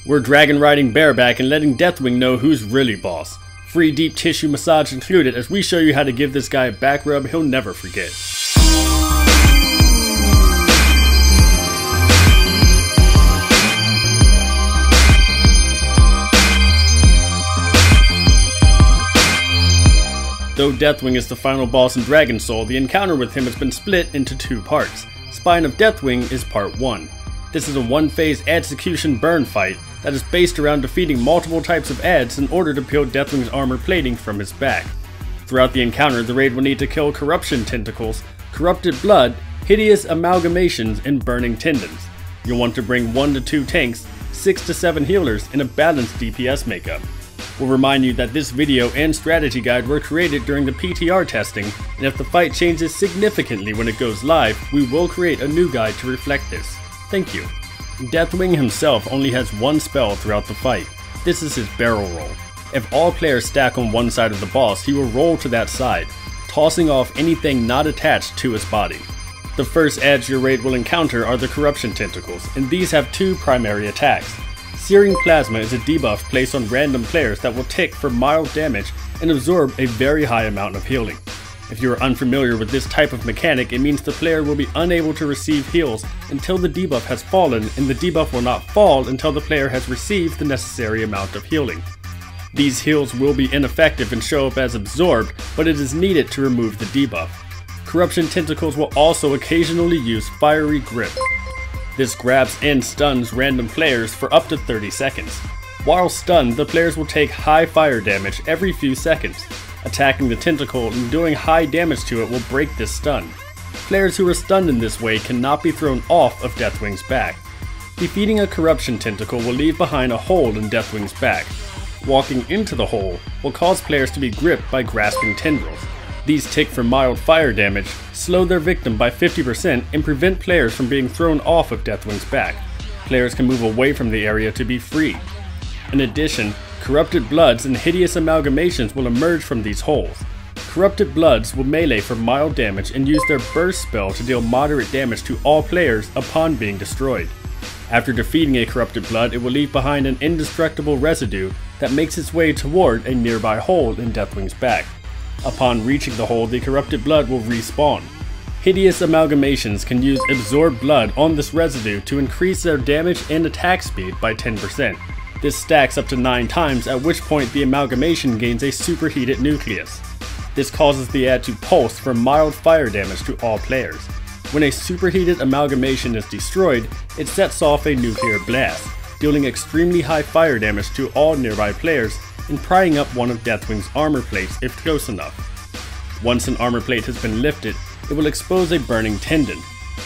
We're dragon riding bareback and letting Deathwing know who's really boss. Free deep tissue massage included as we show you how to give this guy a back rub he'll never forget. Though Deathwing is the final boss in Dragon Soul, the encounter with him has been split into 2 parts. Spine of Deathwing is part 1. This is a one-phase execution burn fight that is based around defeating multiple types of adds in order to peel Deathwing's armor plating from his back. Throughout the encounter, the raid will need to kill corruption tentacles, corrupted blood, hideous amalgamations, and burning tendons. You'll want to bring 1 to 2 tanks, 6 to 7 healers, and a balanced DPS makeup. We'll remind you that this video and strategy guide were created during the PTR testing, and if the fight changes significantly when it goes live, we will create a new guide to reflect this. Thank you. Deathwing himself only has 1 spell throughout the fight. This is his barrel roll. If all players stack on one side of the boss, he will roll to that side, tossing off anything not attached to his body. The first adds your raid will encounter are the corruption tentacles, and these have 2 primary attacks. Searing Plasma is a debuff placed on random players that will tick for mild damage and absorb a very high amount of healing. If you are unfamiliar with this type of mechanic, it means the player will be unable to receive heals until the debuff has fallen, and the debuff will not fall until the player has received the necessary amount of healing. These heals will be ineffective and show up as absorbed, but it is needed to remove the debuff. Corruption Tentacles will also occasionally use Fiery Grip. This grabs and stuns random players for up to 30 seconds. While stunned, the players will take high fire damage every few seconds. Attacking the tentacle and doing high damage to it will break this stun. Players who are stunned in this way cannot be thrown off of Deathwing's back. Defeating a corruption tentacle will leave behind a hole in Deathwing's back. Walking into the hole will cause players to be gripped by grasping tendrils. These tick for mild fire damage, slow their victim by 50%, and prevent players from being thrown off of Deathwing's back. Players can move away from the area to be free. In addition, corrupted bloods and hideous amalgamations will emerge from these holes. Corrupted bloods will melee for mild damage and use their burst spell to deal moderate damage to all players upon being destroyed. After defeating a corrupted blood, it will leave behind an indestructible residue that makes its way toward a nearby hole in Deathwing's back. Upon reaching the hole, the corrupted blood will respawn. Hideous amalgamations can use absorbed blood on this residue to increase their damage and attack speed by 10%. This stacks up to 9 times, at which point the amalgamation gains a superheated nucleus. This causes the add to pulse for mild fire damage to all players. When a superheated amalgamation is destroyed, it sets off a nuclear blast, dealing extremely high fire damage to all nearby players and prying up one of Deathwing's armor plates if close enough. Once an armor plate has been lifted, it will expose a burning tendon.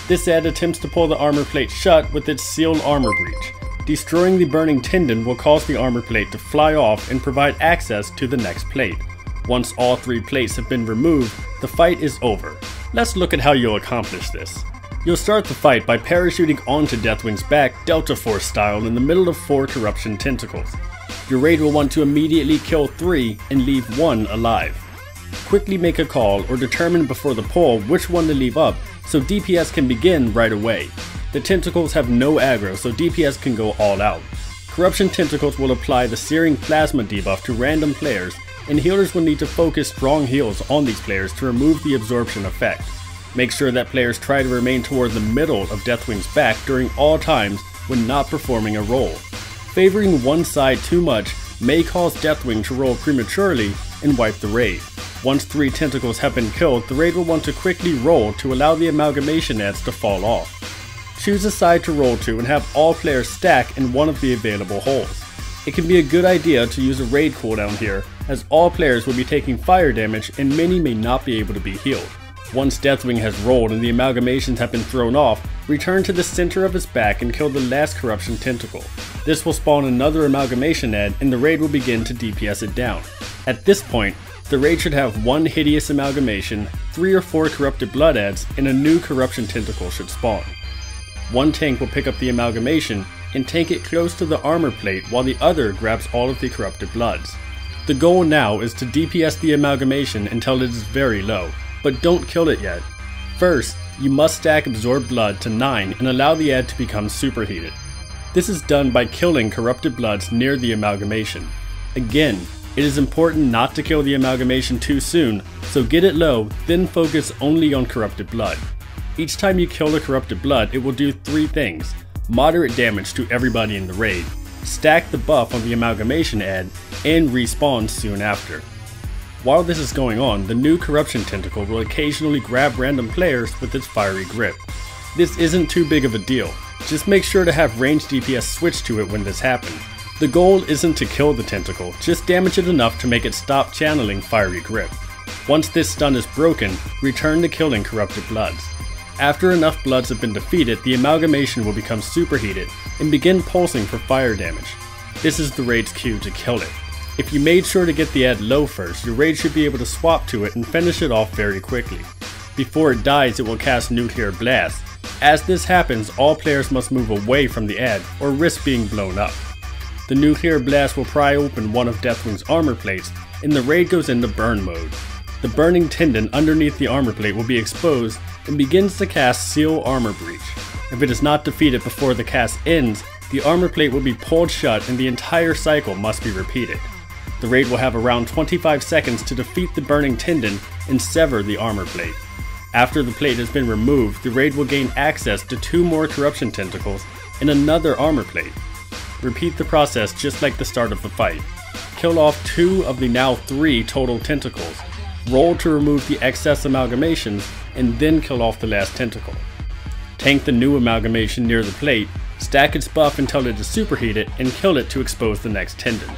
This add attempts to pull the armor plate shut with its sealed armor breach. Destroying the burning tendon will cause the armor plate to fly off and provide access to the next plate. Once all 3 plates have been removed, the fight is over. Let's look at how you'll accomplish this. You'll start the fight by parachuting onto Deathwing's back Delta Force style in the middle of 4 corruption tentacles. Your raid will want to immediately kill 3 and leave 1 alive. Quickly make a call or determine before the pull which one to leave up so DPS can begin right away. The tentacles have no aggro, so DPS can go all out. Corruption tentacles will apply the Searing Plasma debuff to random players, and healers will need to focus strong heals on these players to remove the absorption effect. Make sure that players try to remain toward the middle of Deathwing's back during all times when not performing a roll. Favoring one side too much may cause Deathwing to roll prematurely and wipe the raid. Once 3 tentacles have been killed, the raid will want to quickly roll to allow the amalgamation adds to fall off. Choose a side to roll to and have all players stack in one of the available holes. It can be a good idea to use a raid cooldown here, as all players will be taking fire damage and many may not be able to be healed. Once Deathwing has rolled and the amalgamations have been thrown off, return to the center of his back and kill the last corruption tentacle. This will spawn another amalgamation ad and the raid will begin to DPS it down. At this point, the raid should have 1 hideous amalgamation, 3 or 4 corrupted blood adds, and a new corruption tentacle should spawn. 1 tank will pick up the amalgamation and tank it close to the armor plate while the other grabs all of the corrupted bloods. The goal now is to DPS the amalgamation until it is very low, but don't kill it yet. First, you must stack absorbed blood to 9 and allow the ad to become superheated. This is done by killing corrupted bloods near the amalgamation. Again, it is important not to kill the amalgamation too soon, so get it low, then focus only on corrupted blood. Each time you kill a corrupted blood, it will do 3 things. Moderate damage to everybody in the raid, stack the buff on the amalgamation ad, and respawn soon after. While this is going on, the new corruption tentacle will occasionally grab random players with its fiery grip. This isn't too big of a deal, just make sure to have ranged DPS switch to it when this happens. The goal isn't to kill the tentacle, just damage it enough to make it stop channeling fiery grip. Once this stun is broken, return to killing corrupted bloods. After enough bloods have been defeated, the amalgamation will become superheated and begin pulsing for fire damage. This is the raid's cue to kill it. If you made sure to get the ad low first, your raid should be able to swap to it and finish it off very quickly. Before it dies, it will cast Nuclear Blast. As this happens, all players must move away from the ad or risk being blown up. The Nuclear Blast will pry open one of Deathwing's armor plates, and the raid goes into burn mode. The burning tendon underneath the armor plate will be exposed and begins to cast Seal Armor Breach. If it is not defeated before the cast ends, the armor plate will be pulled shut and the entire cycle must be repeated. The raid will have around 25 seconds to defeat the burning tendon and sever the armor plate. After the plate has been removed, the raid will gain access to 2 more corruption tentacles and another armor plate. Repeat the process just like the start of the fight. Kill off 2 of the now 3 total tentacles. Roll to remove the excess amalgamations and then kill off the last tentacle. Tank the new amalgamation near the plate, stack its buff until it is superheated, and kill it to expose the next tendon.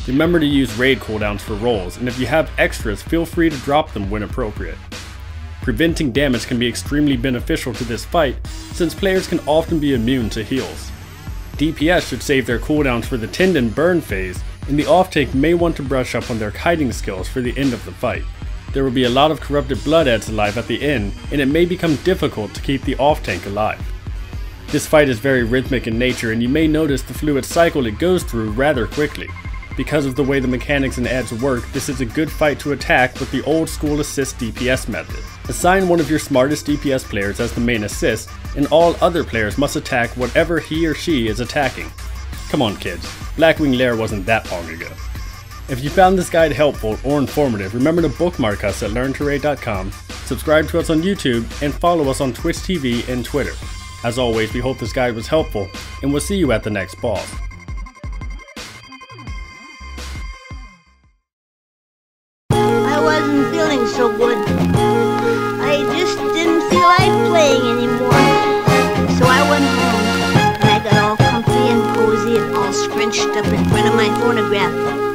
Remember to use raid cooldowns for rolls, and if you have extras, feel free to drop them when appropriate. Preventing damage can be extremely beneficial to this fight, since players can often be immune to heals. DPS should save their cooldowns for the tendon burn phase, and the off-tank may want to brush up on their kiting skills for the end of the fight. There will be a lot of corrupted blood ads alive at the end, and it may become difficult to keep the off-tank alive. This fight is very rhythmic in nature, and you may notice the fluid cycle it goes through rather quickly. Because of the way the mechanics and ads work, this is a good fight to attack with the old school assist DPS method. Assign one of your smartest DPS players as the main assist, and all other players must attack whatever he or she is attacking. Come on kids, Blackwing Lair wasn't that long ago. If you found this guide helpful or informative, remember to bookmark us at LearntoRaid.com, subscribe to us on YouTube, and follow us on Twitch TV and Twitter. As always, we hope this guide was helpful, and we'll see you at the next boss. Feeling so good. I just didn't feel like playing anymore. So I went home and I got all comfy and cozy and all scrunched up in front of my phonograph.